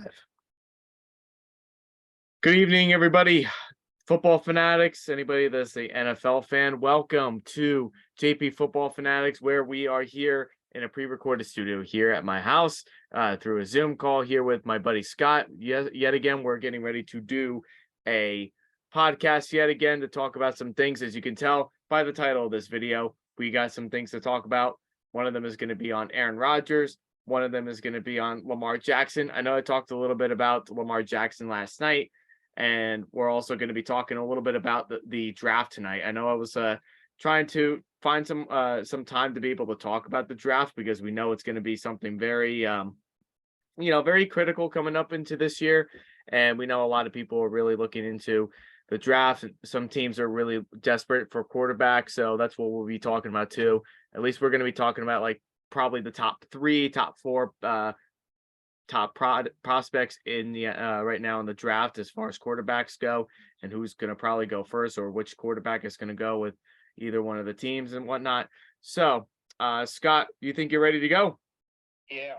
Live. Good evening, everybody. Football fanatics, anybody that's a NFL fan, welcome to JP Football Fanatics, where we are here in a pre-recorded studio here at my house through a Zoom call here with my buddy Scott. Yet again, we're getting ready to do a podcast yet again to talk about some things. As you can tell by the title of this video, we got some things to talk about. One of them is going to be on Aaron Rodgers. One of them is going to be on Lamar Jackson. I know I talked a little bit about Lamar Jackson last night, and we're also going to be talking a little bit about the draft tonight. I know I was trying to find some time to be able to talk about the draft because we know it's going to be something very very critical coming up into this year, and we know a lot of people are really looking into the draft. Some teams are really desperate for quarterbacks, so that's what we'll be talking about too. At least we're going to be talking about like probably the top 3, top 4 top prospects in the right now in the draft as far as quarterbacks go, and who's going to probably go first, or which quarterback is going to go with either one of the teams and whatnot. So, Scott, you think you're ready to go? Yeah,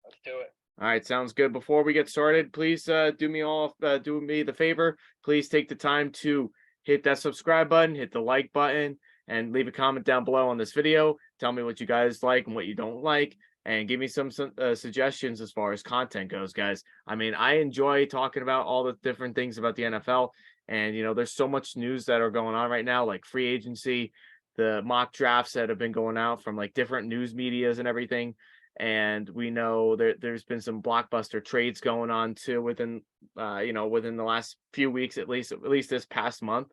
let's do it. All right, sounds good. Before we get started, please do me the favor. Please take the time to hit that subscribe button, hit the like button, and leave a comment down below on this video. Tell me what you guys like and what you don't like, and give me some suggestions as far as content goes, guys. I mean, I enjoy talking about all the different things about the NFL, and there's so much news that are going on right now, like free agency, the mock drafts that have been going out from like different news medias and everything. And we know there's been some blockbuster trades going on too within within the last few weeks, at least this past month,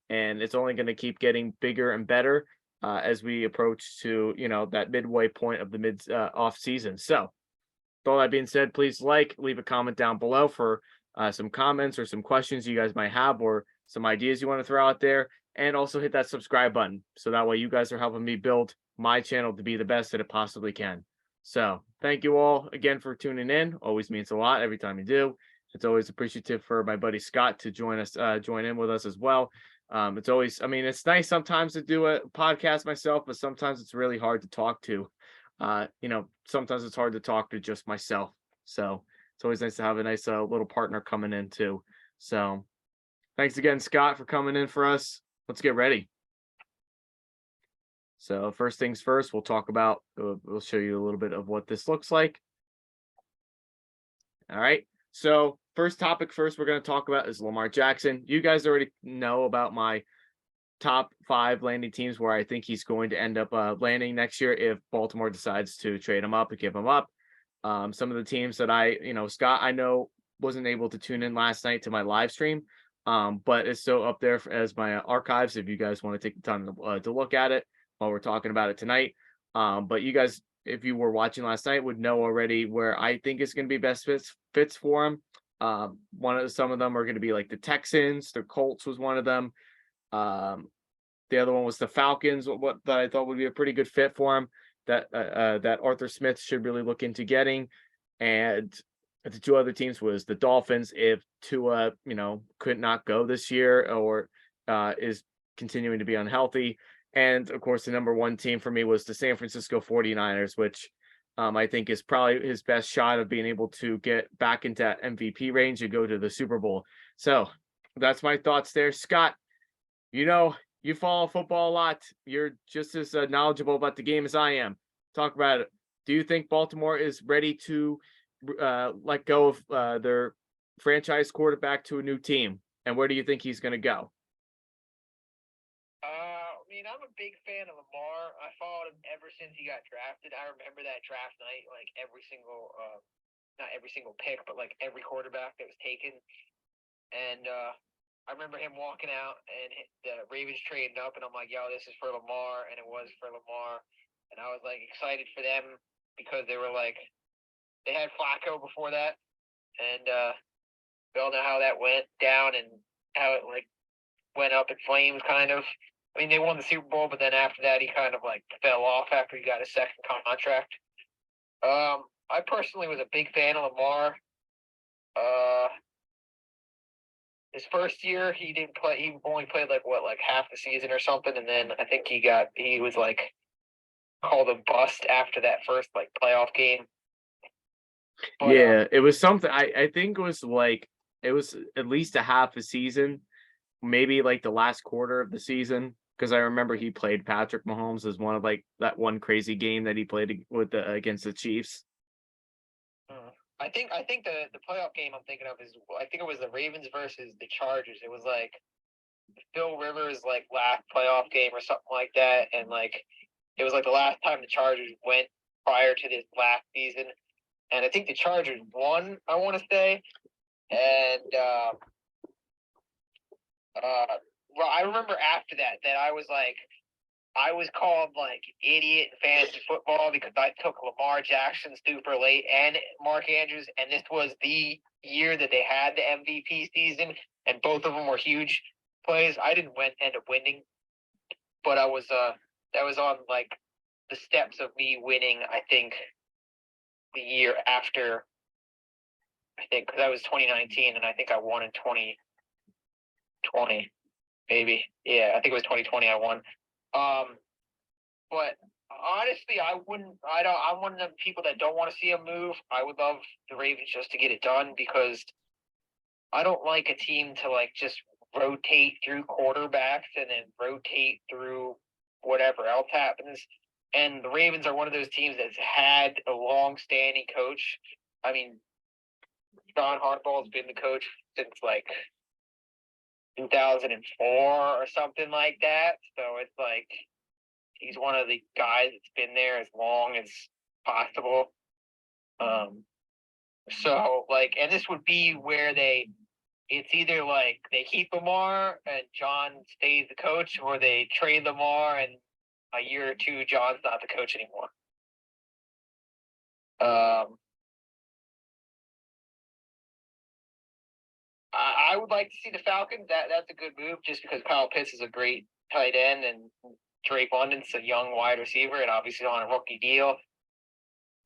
and it's only going to keep getting bigger and better as we approach to that midway point of the mid off season. So, with all that being said, please leave a comment down below for some comments or some questions you guys might have, or some ideas you want to throw out there, and also hit that subscribe button so that way you guys are helping me build my channel to be the best that it possibly can. So thank you all again for tuning in. Always means a lot every time you do. It's always appreciative for my buddy Scott to join in with us as well. It's always, I mean, it's nice sometimes to do a podcast myself, but sometimes it's really hard to talk to. Sometimes it's hard to talk to just myself. So it's always nice to have a nice little partner coming in too. So thanks again, Scott, for coming in for us. Let's get ready. So first things first, we'll talk about, we'll show you a little bit of what this looks like. All right. So first topic first we're going to talk about is Lamar Jackson. You guys already know about my top 5 landing teams where I think he's going to end up landing next year if Baltimore decides to trade him up and give him up. Some of the teams that Scott, I know wasn't able to tune in last night to my live stream, but it's still up there as my archives if you guys want to take the time to look at it while we're talking about it tonight. But you guys, if you were watching last night, would know already where I think is going to be best fits for him. Some of them are going to be like the Texans. The Colts was one of them. The other one was the Falcons. What that I thought would be a pretty good fit for him. That Arthur Smith should really look into getting. And the 2 other teams was the Dolphins if Tua could not go this year or is continuing to be unhealthy. And of course, the number 1 team for me was the San Francisco 49ers, which I think is probably his best shot of being able to get back into that MVP range and go to the Super Bowl. So that's my thoughts there. Scott, you follow football a lot. You're just as knowledgeable about the game as I am. Talk about it. Do you think Baltimore is ready to let go of their franchise quarterback to a new team? And where do you think he's going to go? I'm a big fan of Lamar. I followed him ever since he got drafted. I remember that draft night, like every single, not every single pick, but like every quarterback that was taken. And I remember him walking out and the Ravens trading up, and I'm like, yo, this is for Lamar, and it was for Lamar. And I was like excited for them because they had Flacco before that, and we all know how that went down and how it like went up in flames, kind of. I mean, they won the Super Bowl, but then after that, he kind of like fell off after he got his second contract. I personally was a big fan of Lamar. His first year, he didn't play. He only played like half the season or something, and then I think he was like called a bust after that first like playoff game. But Yeah, it was something I think it was like it was at least a half a season, maybe like the last quarter of the season. Because I remember he played Patrick Mahomes as one of like that one crazy game that he played with the against the Chiefs. I think the playoff game I'm thinking of is I think it was the Ravens versus the Chargers. It was like Phil Rivers like last playoff game or something like that, and like it was like the last time the Chargers went prior to this last season, and I think the Chargers won. I want to say, and well, I remember after that I was like I was called like idiot in fantasy football because I took Lamar Jackson super late and Mark Andrews, and this was the year that they had the MVP season, and both of them were huge plays. I didn't end up winning, but I was that was on like the steps of me winning. I think the year after. I think because that was 2019, and I think I won in 2020, maybe. Yeah, I think it was 2020. I won. But honestly, I wouldn't. I don't. I'm one of the people that don't want to see a move. I would love the Ravens just to get it done because I don't like a team to like just rotate through quarterbacks and then rotate through whatever else happens. And the Ravens are one of those teams that's had a long-standing coach. I mean, John Harbaugh's been the coach since like 2004 or something like that. So it's like he's one of the guys that's been there as long as possible. So like, and this would be where it's either like they keep Lamar and John stays the coach, or they trade Lamar and a year or two John's not the coach anymore. I would like to see the Falcons. That's a good move just because Kyle Pitts is a great tight end and Drake London's a young wide receiver and obviously on a rookie deal.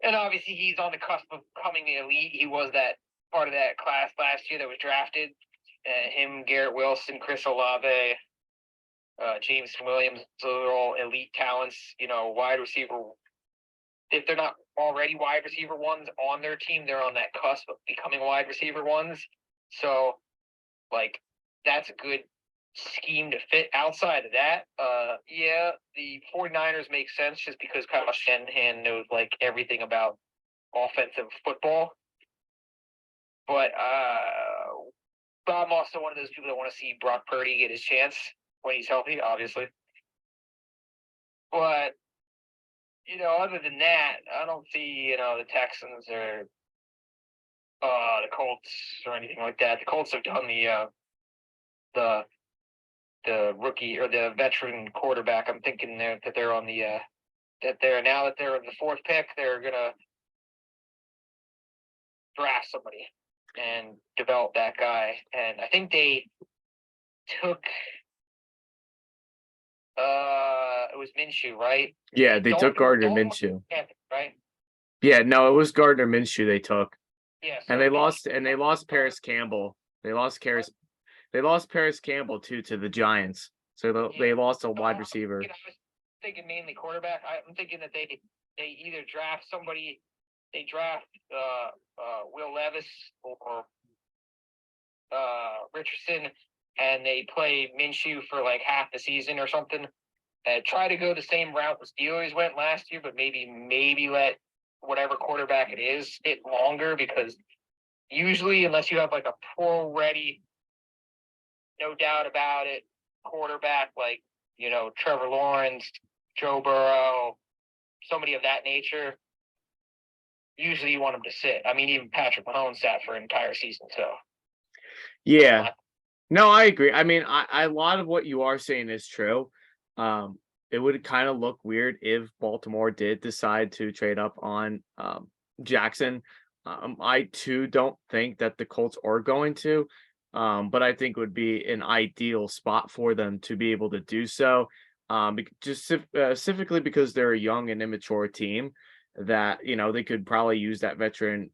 And obviously he's on the cusp of becoming the elite. He was that part of that class last year that was drafted. Him, Garrett Wilson, Chris Olave, James Williams, those are all elite talents, wide receiver. If they're not already wide receiver ones on their team, they're on that cusp of becoming wide receiver ones. So, like, that's a good scheme to fit. Outside of that, yeah, the 49ers make sense just because Kyle Shanahan knows, like, everything about offensive football. But I'm also one of those people that want to see Brock Purdy get his chance when he's healthy, obviously. But, other than that, I don't see, the Texans or the Colts or anything like that. The Colts have done the rookie or the veteran quarterback. I'm thinking that they're on the that they're now that they're in the fourth pick, they're gonna draft somebody and develop that guy. And I think they took it was Minshew, right? Yeah, they took Gardner Minshew. Right? Yeah, no, it was Gardner Minshew they took. Yeah, so And they lost Paris Campbell. They lost Paris Campbell too to the Giants. So they lost a wide receiver. I was thinking mainly quarterback. I'm thinking that they either draft somebody, they draft Will Levis or Richardson, and they play Minshew for like half the season or something. Try to go the same route the Steelers went last year, but maybe let whatever quarterback it is sit longer, because usually, unless you have like a pro ready, no doubt about it, quarterback like Trevor Lawrence, Joe Burrow, somebody of that nature, usually you want them to sit. I mean, even Patrick Mahomes sat for an entire season. So yeah, no, I agree. I mean, a lot of what you are saying is true. It would kind of look weird if Baltimore did decide to trade up on Jackson. I too don't think that the Colts are going to, but I think it would be an ideal spot for them to be able to do so. Just specifically because they're a young and immature team that they could probably use that veteran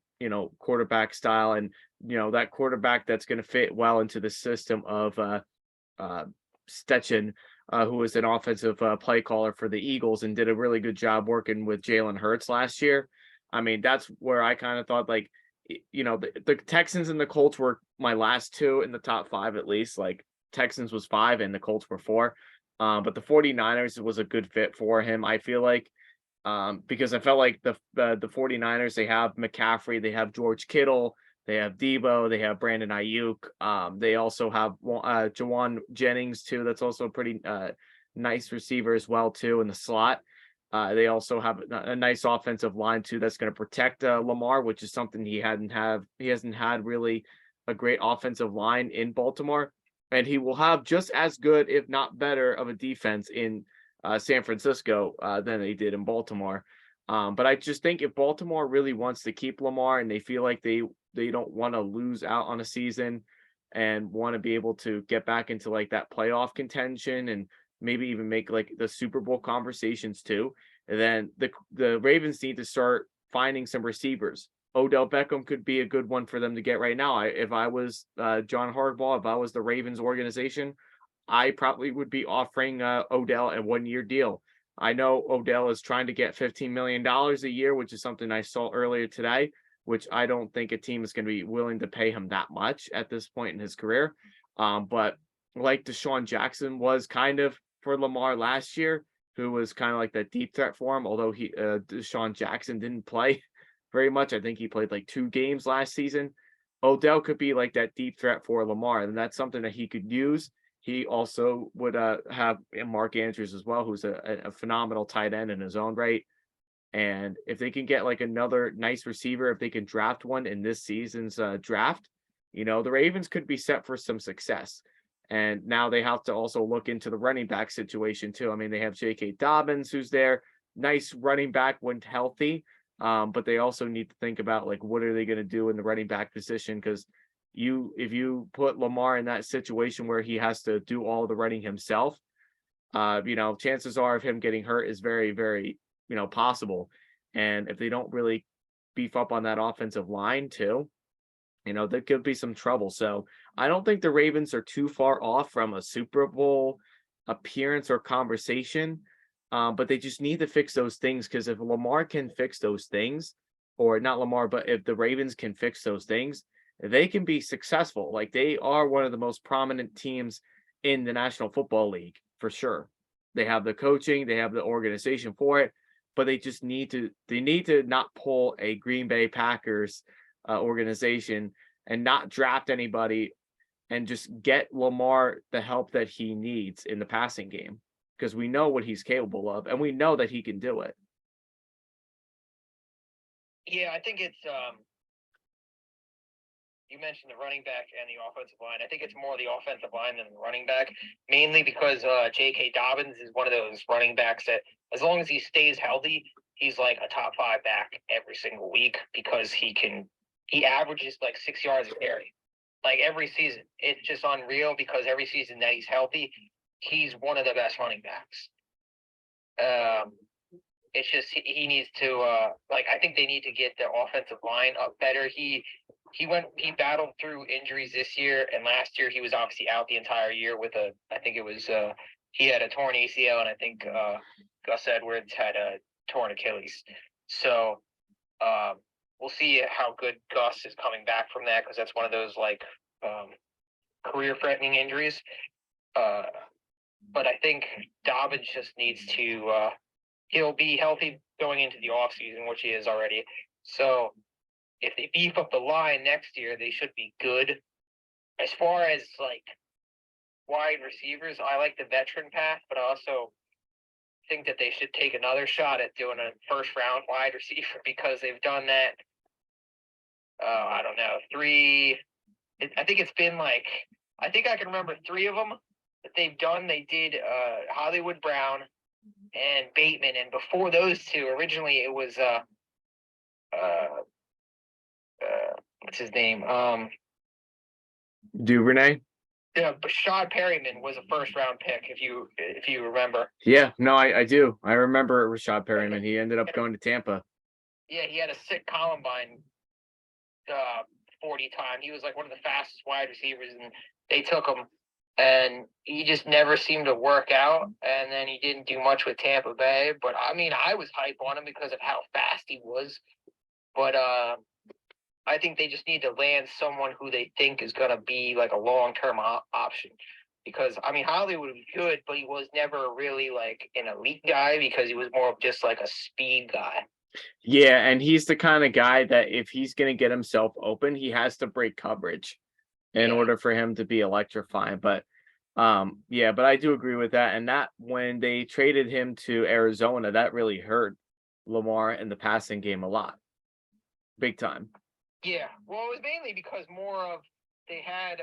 quarterback style, and that quarterback that's going to fit well into the system of Stetchen, who was an offensive play caller for the Eagles and did a really good job working with Jalen Hurts last year. I mean, that's where I kind of thought like, the Texans and the Colts were my last two in the top five at least. Like Texans was five and the Colts were four. But the 49ers was a good fit for him. I feel like because I felt like the 49ers, they have McCaffrey, they have George Kittle, they have Debo, they have Brandon Ayuk. They also have Jawan Jennings too. That's also a pretty nice receiver as well too in the slot. They also have a nice offensive line too that's going to protect Lamar, which is something he hasn't had really a great offensive line in Baltimore, and he will have just as good, if not better, of a defense in San Francisco than they did in Baltimore. But I just think if Baltimore really wants to keep Lamar and they feel like they don't want to lose out on a season and want to be able to get back into like that playoff contention and maybe even make like the Super Bowl conversations too, and then the Ravens need to start finding some receivers. Odell Beckham could be a good one for them to get right now. If I was John Harbaugh, if I was the Ravens organization, I probably would be offering Odell a 1 year deal. I know Odell is trying to get $15 million a year, which is something I saw earlier today, which I don't think a team is going to be willing to pay him that much at this point in his career. But like Deshaun Jackson was kind of for Lamar last year, who was kind of like that deep threat for him, although Deshaun Jackson didn't play very much. I think he played like 2 games last season. Odell could be like that deep threat for Lamar, and that's something that he could use. He also would have Mark Andrews as well, who's a phenomenal tight end in his own right. And if they can get like another nice receiver, if they can draft one in this season's draft, the Ravens could be set for some success. And now they have to also look into the running back situation too. I mean, they have J.K. Dobbins, who's there, nice running back when healthy. But they also need to think about like what are they going to do in the running back position, because if you put Lamar in that situation where he has to do all the running himself, chances are of him getting hurt is very, very, possible. And if they don't really beef up on that offensive line too, there could be some trouble. So I don't think the Ravens are too far off from a Super Bowl appearance or conversation. But they just need to fix those things, because if Lamar can fix those things, or not Lamar, but if the Ravens can fix those things, they can be successful. Like they are one of the most prominent teams in the National Football League for sure. They have the coaching, they have the organization for it, but they need to not pull a Green Bay Packers organization and not draft anybody and just get Lamar the help that he needs in the passing game, because we know what he's capable of and we know that he can do it. Yeah, I think it's you mentioned the running back and the offensive line. I think it's more the offensive line than the running back, mainly because J.K. Dobbins is one of those running backs that, as long as he stays healthy, he's like a top 5 back every single week, because he averages like 6 yards a carry, like every season. It's just unreal, because every season that he's healthy, he's one of the best running backs. It's just he needs to I think they need to get the offensive line up better. He battled through injuries this year, and last year he was obviously out the entire year with he had a torn ACL, and I think Gus Edwards had a torn Achilles. So we'll see how good Gus is coming back from that, because that's one of those career-threatening injuries. But I think Dobbins just needs to he'll be healthy going into the offseason, which he is already. So if they beef up the line next year, they should be good. As far as wide receivers, I like the veteran path, but I also think that they should take another shot at doing a first round wide receiver, because they've done that. I don't know, I think it's been I think I can remember 3 of them that they've done. They did Hollywood Brown and Bateman, and before those 2, originally it was what's his name? Duvernay. Yeah, Bashad Perryman was a first round pick, if you remember. Yeah, no, I do. I remember Rashad Perryman. He ended up going to Tampa. Yeah, he had a sick combine 40 time. He was like one of the fastest wide receivers, and they took him, and he just never seemed to work out. And then he didn't do much with Tampa Bay. But I mean, I was hype on him because of how fast he was. but I think they just need to land someone who they think is going to be like a long-term option. Because I mean, Hollywood was good, but he was never really like an elite guy because he was more of just like a speed guy. Yeah, and he's the kind of guy that if he's going to get himself open, he has to break coverage in Yeah, order for him to be electrifying. But yeah, but I do agree with that. And that when they traded him to Arizona, that really hurt Lamar in the passing game a lot. Big time. yeah. Well, it was mainly because more of they had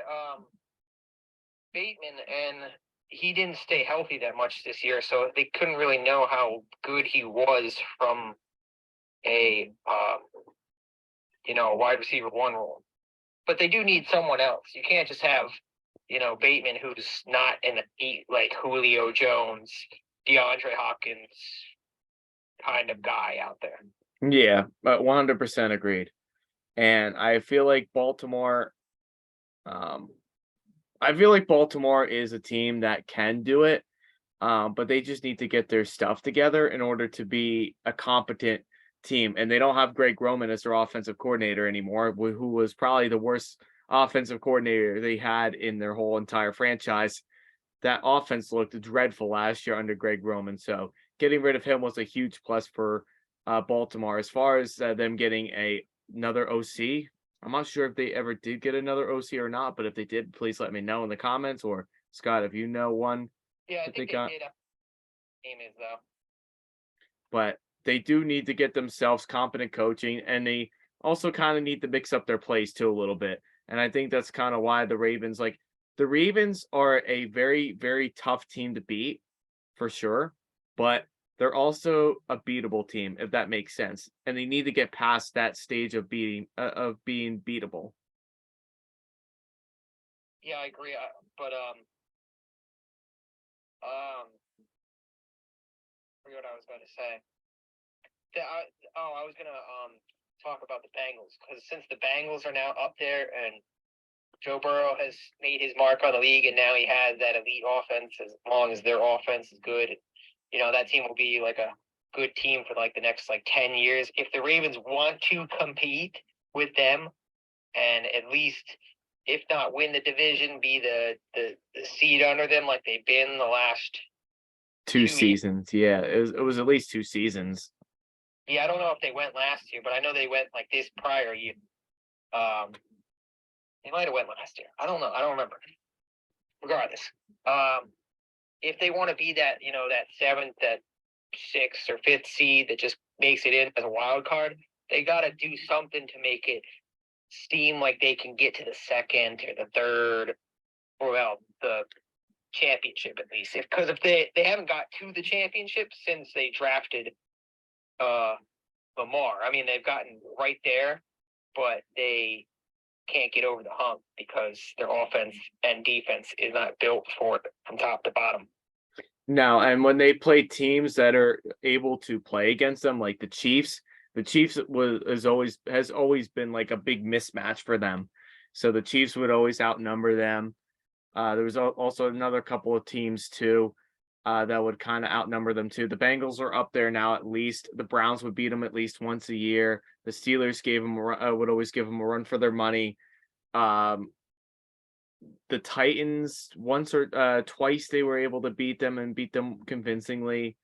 Bateman, and he didn't stay healthy that much this year, so they couldn't really know how good he was from a wide receiver one role. But they do need someone else. You can't just have Bateman, who's not an elite like Julio Jones, DeAndre Hopkins kind of guy out there. Yeah, but 100% agreed. And um, I feel like Baltimore is a team that can do it. But they just need to get their stuff together in order to be a competent team. And they don't have Greg Roman as their offensive coordinator anymore, who was probably the worst offensive coordinator they had in their whole entire franchise. That offense looked dreadful last year under Greg Roman. So getting rid of him was a huge plus for Baltimore. As far as them getting another OC, I'm not sure if they ever did get another OC or not, but if they did, please let me know in the comments. Or Scott, if you know one Yeah, I that they think they got. did. Name is though. But they do need to get themselves competent coaching, and they also kind of need to mix up their plays too a little bit. And I think that's kind of why the Ravens are a very, very tough team to beat for sure, but they're also a beatable team, if that makes sense. And they need to get past that stage of being beatable. Yeah, I agree. But I forget what I was going to say. I was gonna talk about the Bengals because since the Bengals are now up there and Joe Burrow has made his mark on the league and now he has that elite offense as long as their offense is good, that team will be like a good team for like the next like 10 years. If the Ravens want to compete with them and at least if not win the division, be the seed under them like they've been the last 2 2 years. seasons. Yeah, it was at least 2 seasons. Yeah, I don't know if they went last year, but I know they went like this prior year. Um, they might have went last year. I don't know. I don't remember. Regardless, if they want to be that, that seventh, that sixth or fifth seed that just makes it in as a wild card, they got to do something to make it seem like they can get to the second or the third, or well, the championship at least. Because if they haven't got to the championship since they drafted Lamar. I mean, they've gotten right there, but they can't get over the hump because their offense and defense is not built for it from top to bottom. No, and when they play teams that are able to play against them, like the Chiefs has always been like a big mismatch for them. So the Chiefs would always outnumber them. There was also another couple of teams too that would kind of outnumber them too. The Bengals are up there now at least. The Browns would beat them at least once a year. The Steelers would always give them a run for their money. Um, the Titans once or twice they were able to beat them and beat them convincingly.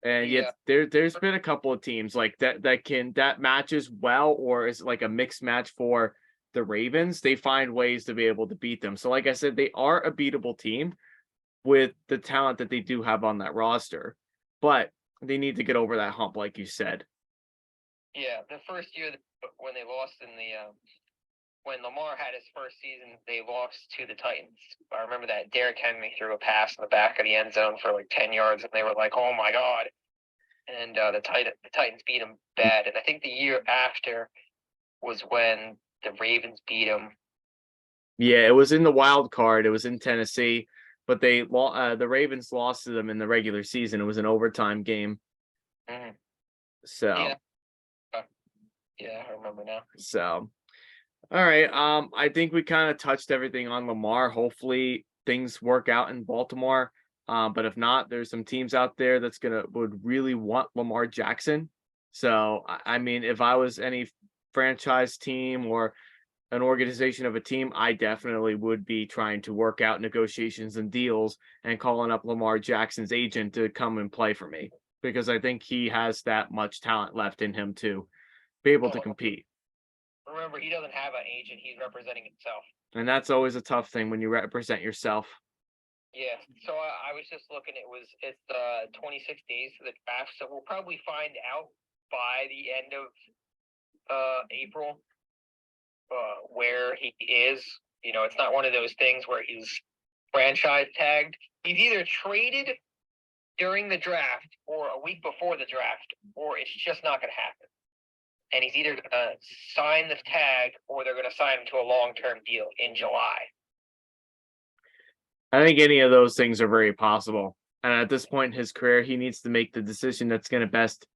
And yet Yeah, there's been a couple of teams like that matches well or is like a mixed match for the Ravens. They find ways to be able to beat them. So like I said, they are a beatable team with the talent that they do have on that roster. But they need to get over that hump, like you said. yeah. The first year when they lost in the when Lamar had his first season, they lost to the Titans. I remember that Derrick Henry threw a pass in the back of the end zone for like 10 yards, and they were like, "Oh my god!" And the Titans beat them bad. And I think the year after was when the Ravens beat them. Yeah, it was in the wild card. It was in Tennessee, but the Ravens lost to them in the regular season. It was an overtime game. Mm-hmm. Yeah, So, yeah, I remember now. so all right. I think we kind of touched everything on Lamar. Hopefully things work out in Baltimore. But if not, there's some teams out there would really want Lamar Jackson. So I mean, if I was any franchise team or an organization of a team, I definitely would be trying to work out negotiations and deals and calling up Lamar Jackson's agent to come and play for me because I think he has that much talent left in him to be able to Well, compete. remember, he doesn't have an agent; he's representing himself. And that's always a tough thing when you represent yourself. Yeah. So I was just looking. It's 26 days to the draft, so we'll probably find out by the end of April where he is. You know, it's not one of those things where he's franchise tagged. He's either traded during the draft or a week before the draft, or it's just not going to happen. And he's either going to sign the tag or they're going to sign him to a long-term deal in July. I think any of those things are very possible. And at this point in his career, he needs to make the decision that's going to best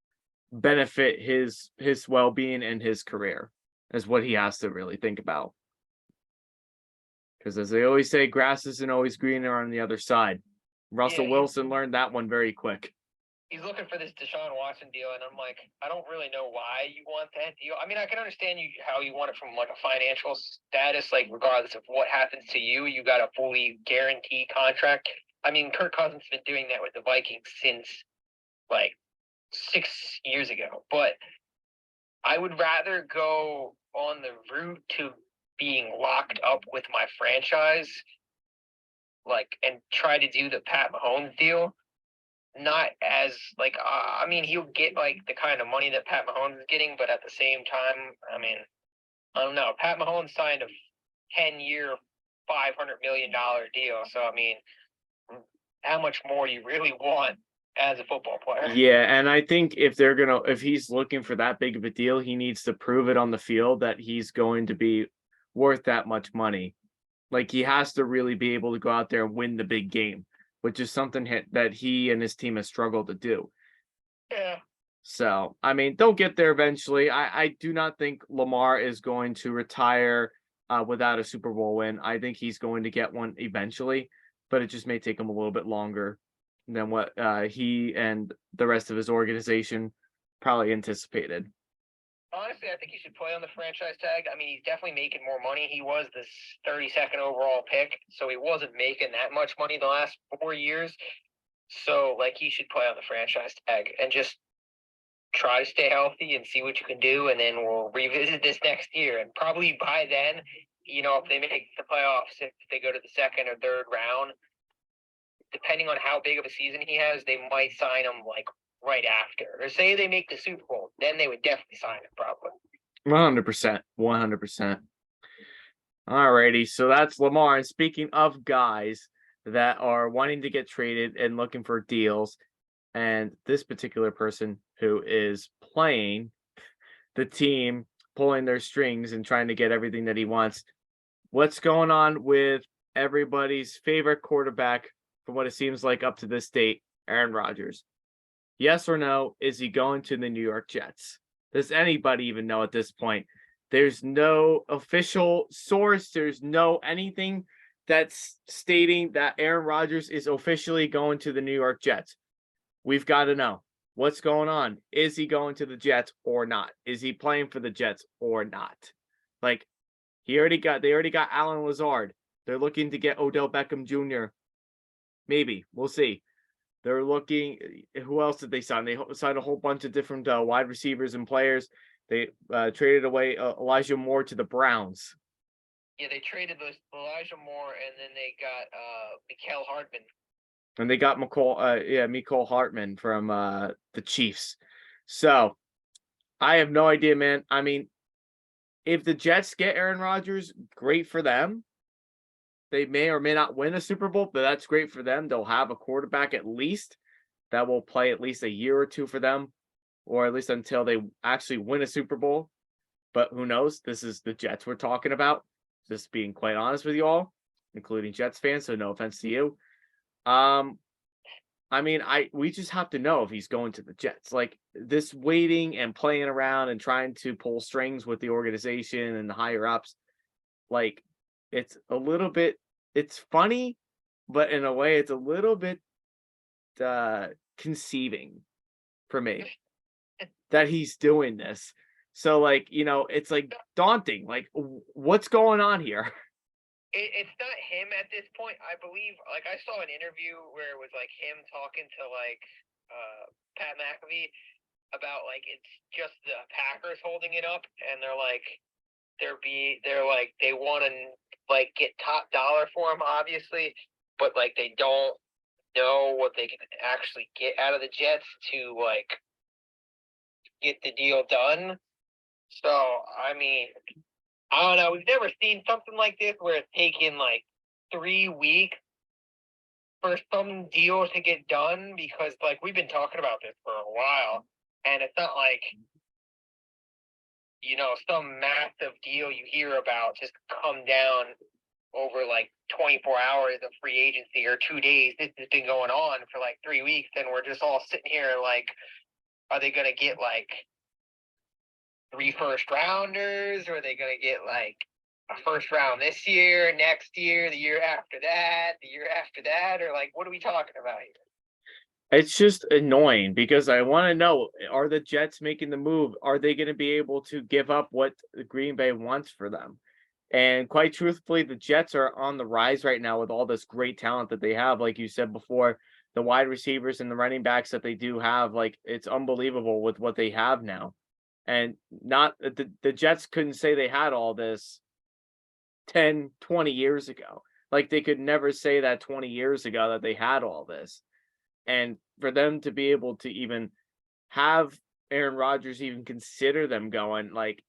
benefit his well-being and his career is what he has to really think about. Because as they always say, grass isn't always greener on the other side. Russell Yeah, Wilson learned that one very quick. he's looking for this Deshaun Watson deal, and I'm like, I don't really know why you want that deal. I mean, I can understand how you want it from like a financial status, like regardless of what happens to you, you got a fully guaranteed contract. I mean, Kirk Cousins has been doing that with the Vikings since like 6 years ago, but I would rather go on the route to being locked up with my franchise, like, and try to do the Pat Mahomes deal. Not as like, I mean, he'll get like the kind of money that Pat Mahomes is getting, but at the same time, I mean, I don't know. Pat Mahomes signed a 10-year, $500 million deal. So I mean, how much more do you really want as a football player? Yeah, and I think if he's looking for that big of a deal, he needs to prove it on the field that he's going to be worth that much money. Like he has to really be able to go out there and win the big game, which is something that he and his team has struggled to do. Yeah. So, I mean, they'll get there eventually. I do not think Lamar is going to retire without a Super Bowl win. I think he's going to get one eventually, but it just may take him a little bit longer than what he and the rest of his organization probably anticipated. Honestly, I think he should play on the franchise tag. I mean, he's definitely making more money. He was the 32nd overall pick, so he wasn't making that much money the last 4 years. So, like, he should play on the franchise tag and just try to stay healthy and see what you can do, and then we'll revisit this next year. And probably by then, you know, if they make the playoffs, if they go to the second or third round, depending on how big of a season he has, they might sign him like right after. Or say they make the Super Bowl, then they would definitely sign him probably. 100%. 100%. Alrighty, so that's Lamar. And speaking of guys that are wanting to get traded and looking for deals, and this particular person who is playing the team, pulling their strings and trying to get everything that he wants. What's going on with everybody's favorite quarterback from what it seems like up to this date, Aaron Rodgers? Yes or no, is he going to the New York Jets? Does anybody even know at this point? There's no official source, there's no anything that's stating that Aaron Rodgers is officially going to the New York Jets. We've got to know what's going on. Is he going to the Jets or not? Is he playing for the Jets or not? Like they already got Alan Lazard. They're looking to get Odell Beckham Jr. Maybe we'll see. They're looking. Who else did they sign? They signed a whole bunch of different wide receivers and players. They traded away Elijah Moore to the Browns. Yeah, they traded Elijah Moore, and then they got Mikael Hardman. And they got Mecole Hartman from the Chiefs. So I have no idea, man. I mean, if the Jets get Aaron Rodgers, great for them. They may or may not win a Super Bowl, but that's great for them. They'll have a quarterback at least that will play at least a year or two for them, or at least until they actually win a Super Bowl. But who knows? This is the Jets we're talking about. Just being quite honest with you all, including Jets fans, so no offense to you. I mean, we just have to know if he's going to the Jets. Like this waiting and playing around and trying to pull strings with the organization and the higher ups, like it's a little bit it's funny, but in a way it's a little bit conceiving for me. that he's doing this. So like, it's like daunting. Like what's going on here? It's not him at this point. I believe, like, I saw an interview where it was like him talking to like Pat McAfee about like it's just the Packers holding it up, and they're like they want to like get top dollar for him, obviously, but like they don't know what they can actually get out of the Jets to like get the deal done. So I mean, I don't know. We've never seen something like this where it's taken like 3 weeks for some deal to get done, because like we've been talking about this for a while, and it's not like some massive deal you hear about just come down over like 24 hours of free agency or 2 days. This has been going on for like 3 weeks, and we're just all sitting here like, are they going to get like 3 first rounders? Or are they going to get like a first round this year, next year, the year after that, the year after that? Or like, what are we talking about here? It's just annoying because I want to know, are the Jets making the move? Are they going to be able to give up what the Green Bay wants for them? And quite truthfully, the Jets are on the rise right now with all this great talent that they have. Like you said before, the wide receivers and the running backs that they do have, like it's unbelievable with what they have now. And not the Jets couldn't say they had all this 10, 20 years ago. Like they could never say that 20 years ago that they had all this. And for them to be able to even have Aaron Rodgers even consider them going, like,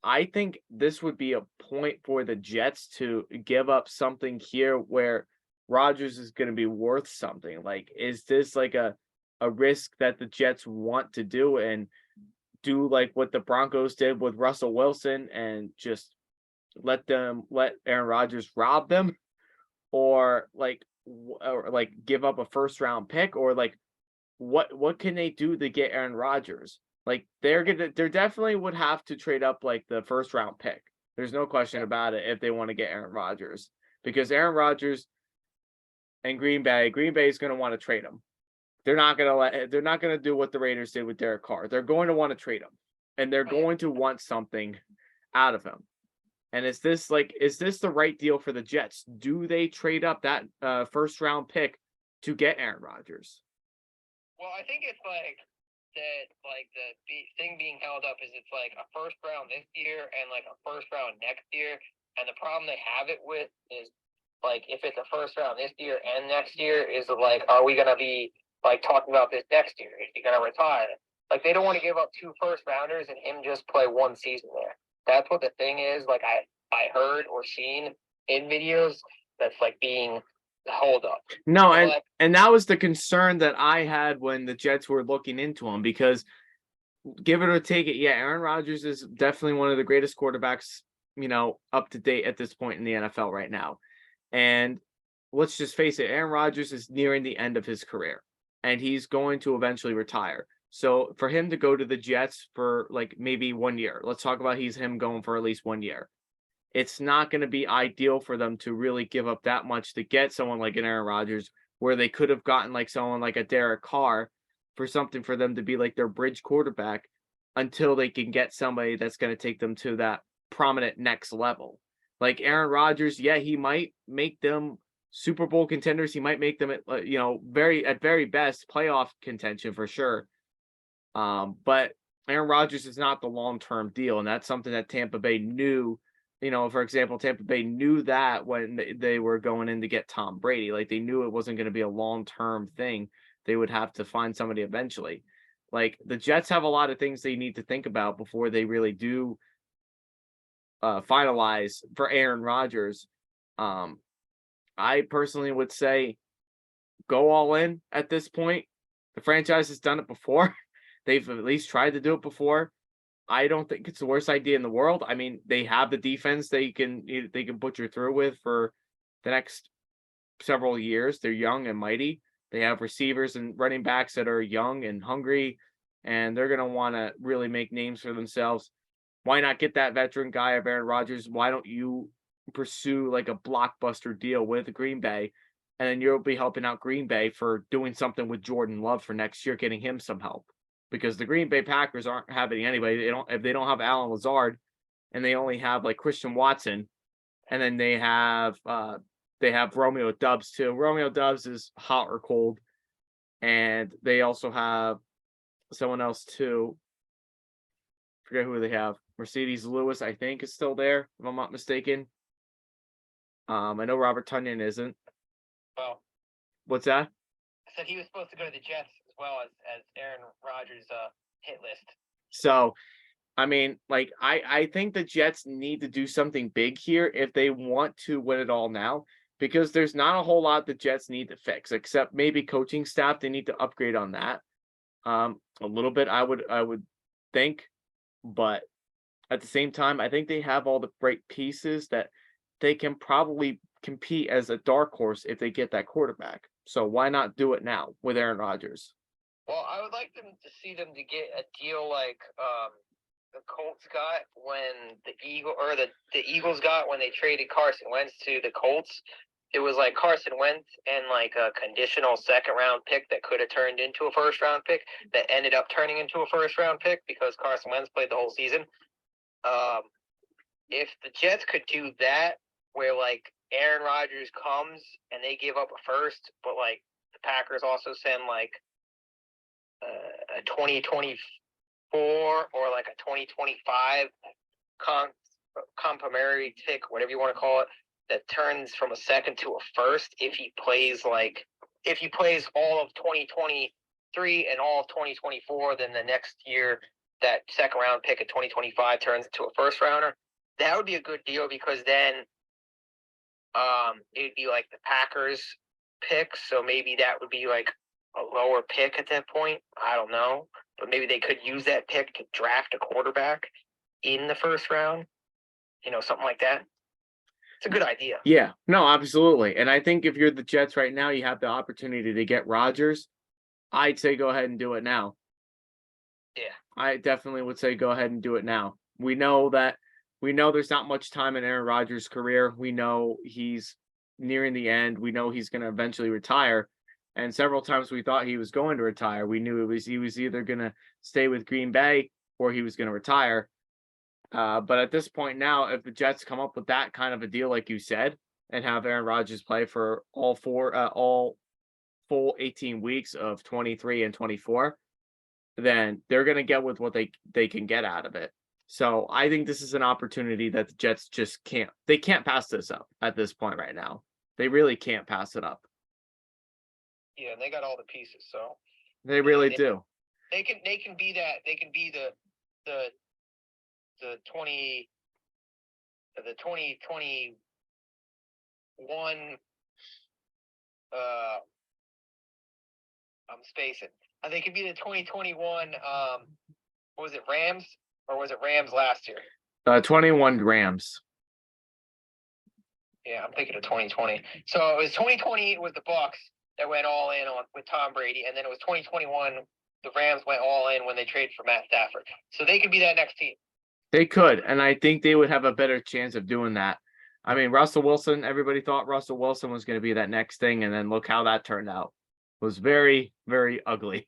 I think this would be a point for the Jets to give up something here where Rodgers is going to be worth something. Like, is this like a risk that the Jets want to do and do like what the Broncos did with Russell Wilson and just let Aaron Rodgers rob them, or like give up a first round pick, or like what can they do to get Aaron Rodgers? Like they're definitely would have to trade up like the first round pick. There's no question about it if they want to get Aaron Rodgers, because Aaron Rodgers and Green Bay is going to want to trade him. They're not going to do what the Raiders did with Derek Carr. They're going to want to trade him, and they're going to want something out of him. And is this the right deal for the Jets? Do they trade up that first round pick to get Aaron Rodgers? Well, I think it's like that. Like the thing being held up is it's like a first round this year and like a first round next year. And the problem they have it with is like if it's a first round this year and next year, is like, are we gonna be like talking about this next year? Is he gonna retire? Like they don't want to give up 2 first rounders and him just play one season there. That's what the thing is. Like I heard or seen in videos that's like being hold up. No, So, and like, and that was the concern that I had when the Jets were looking into him, because give it or take it, yeah, Aaron Rodgers is definitely one of the greatest quarterbacks, up to date at this point in the NFL right now. And let's just face it, Aaron Rodgers is nearing the end of his career and he's going to eventually retire. So for him to go to the Jets for like maybe 1 year, let's talk about him going for at least 1 year. It's not going to be ideal for them to really give up that much to get someone like an Aaron Rodgers, where they could have gotten like someone like a Derek Carr for something for them to be like their bridge quarterback until they can get somebody that's going to take them to that prominent next level. Like Aaron Rodgers, yeah, he might make them Super Bowl contenders. He might make them at very best playoff contention for sure. But Aaron Rodgers is not the long-term deal, and that's something that Tampa Bay knew. For example, Tampa Bay knew that when they were going in to get Tom Brady, like they knew it wasn't going to be a long-term thing. They would have to find somebody eventually. Like the Jets have a lot of things they need to think about before they really do finalize for Aaron Rodgers. I personally would say go all in at this point. The franchise has done it before. They've at least tried to do it before. I don't think it's the worst idea in the world. I mean, they have the defense they can butcher through with for the next several years. They're young and mighty. They have receivers and running backs that are young and hungry, and they're going to want to really make names for themselves. Why not get that veteran guy of Aaron Rodgers? Why don't you pursue like a blockbuster deal with Green Bay, and then you'll be helping out Green Bay for doing something with Jordan Love for next year, getting him some help. because the Green Bay Packers aren't having anybody. If they don't have Alan Lazard, and they only have like Christian Watson, and then they have Romeo Dubs too. Romeo Dubs is hot or cold, and they also have someone else too. Forget who they have. Mercedes Lewis, I think, is still there, if I'm not mistaken. I know Robert Tunyon isn't. Well, What's that? I said he was supposed to go to the Jets as well as Aaron Rodgers' hit list. So, I mean, like, I think the Jets need to do something big here if they want to win it all now, because there's not a whole lot the Jets need to fix, except maybe coaching staff. They need to upgrade on that. A little bit, I would think, but at the same time, I think they have all the right pieces that they can probably compete as a dark horse if they get that quarterback. So why not do it now with Aaron Rodgers? Well, I would like them to see them to get a deal like the Colts got when the Eagles got when they traded Carson Wentz to the Colts. It was like Carson Wentz and like a conditional second round pick that could have turned into a first round pick that ended up turning into a first round pick because Carson Wentz played the whole season. If the Jets could do that, where like Aaron Rodgers comes and they give up a first, but like the Packers also send like a 2024 or like a 2025 complimentary pick, whatever you want to call it, that turns from a second to a first if he plays all of 2023 and all of 2024, then the next year that second round pick at 2025 turns into a first rounder. That would be a good deal because then it'd be like the Packers pick, so maybe that would be like a lower pick at that point. I don't know, but maybe they could use that pick to draft a quarterback in the first round. Something like that. It's a good idea. Yeah, no, absolutely. And I think if you're the Jets right now, you have the opportunity to get Rodgers. I'd say go ahead and do it now. Yeah. I definitely would say go ahead and do it now. We know there's not much time in Aaron Rodgers' career. We know he's nearing the end. We know he's going to eventually retire. And several times we thought he was going to retire. We knew he was either going to stay with Green Bay or he was going to retire. But at this point now, if the Jets come up with that kind of a deal, like you said, and have Aaron Rodgers play for all full 18 weeks of 23 and 24, then they're going to get with what they can get out of it. So I think this is an opportunity that the Jets just can't pass this up at this point right now. They really can't pass it up. Yeah, they got all the pieces, so they really do. They can be that. They can be the 2021. I'm spacing. They could be the 2021. What was it, Rams, or was it Rams last year? 21 Rams. Yeah, I'm thinking of 2020. So it was 2020 with the Bucs that went all in with Tom Brady, and then it was 2021. The Rams went all in when they traded for Matt Stafford. So they could be that next team. They could, and I think they would have a better chance of doing that. I mean, Russell Wilson, everybody thought Russell Wilson was going to be that next thing, and then look how that turned out. It was very, very ugly.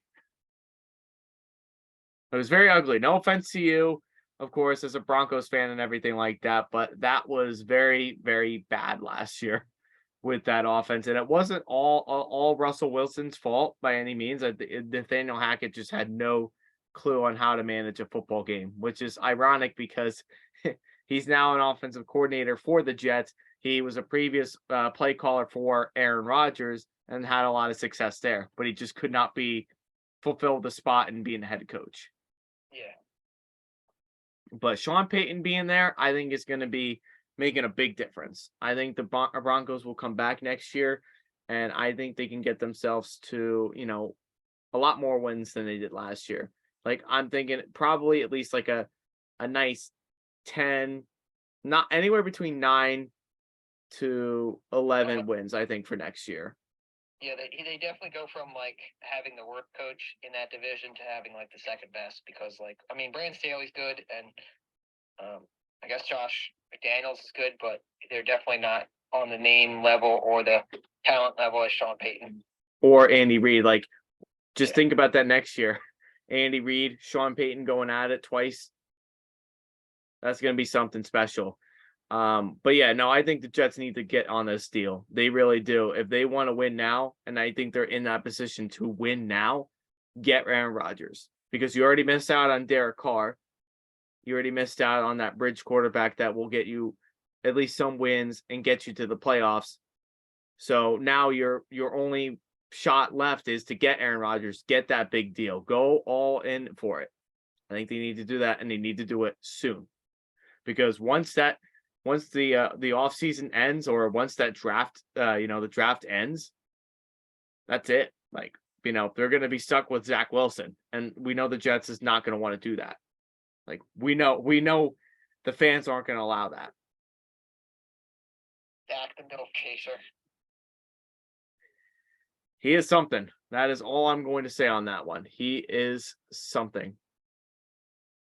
It was very ugly. No offense to you, of course, as a Broncos fan and everything like that, but that was very, very bad last year with that offense. And it wasn't all Russell Wilson's fault by any means. Nathaniel Hackett just had no clue on how to manage a football game, which is ironic because he's now an offensive coordinator for the Jets. He was a previous play caller for Aaron Rodgers and had a lot of success there, but he just could not fulfill the spot and being the head coach. Yeah. But Sean Payton being there, I think is going to be making a big difference. I think the Broncos will come back next year, and I think they can get themselves to, a lot more wins than they did last year. Like, I'm thinking probably at least like a nice 10, not anywhere between 9 to 11 wins, I think, for next year. Yeah, they definitely go from like having the worst coach in that division to having like the second best, because Brandon Staley's good, and I guess Josh McDaniels is good, but they're definitely not on the name level or the talent level as Sean Payton or Andy Reid. Like, just think about that next year. Andy Reid, Sean Payton going at it twice. That's going to be something special. But yeah, no, I think the Jets need to get on this deal. They really do. If they want to win now, and I think they're in that position to win now, get Aaron Rodgers, because you already missed out on Derek Carr. You already missed out on that bridge quarterback that will get you at least some wins and get you to the playoffs. So now your only shot left is to get Aaron Rodgers, get that big deal, go all in for it. I think they need to do that, and they need to do it soon, because once the offseason ends, or once that draft, the draft ends, that's it. Like, they're going to be stuck with Zach Wilson, and we know the Jets is not going to want to do that. Like, we know the fans aren't going to allow that. Dak the milk chaser. He is something. That is all I'm going to say on that one. He is something.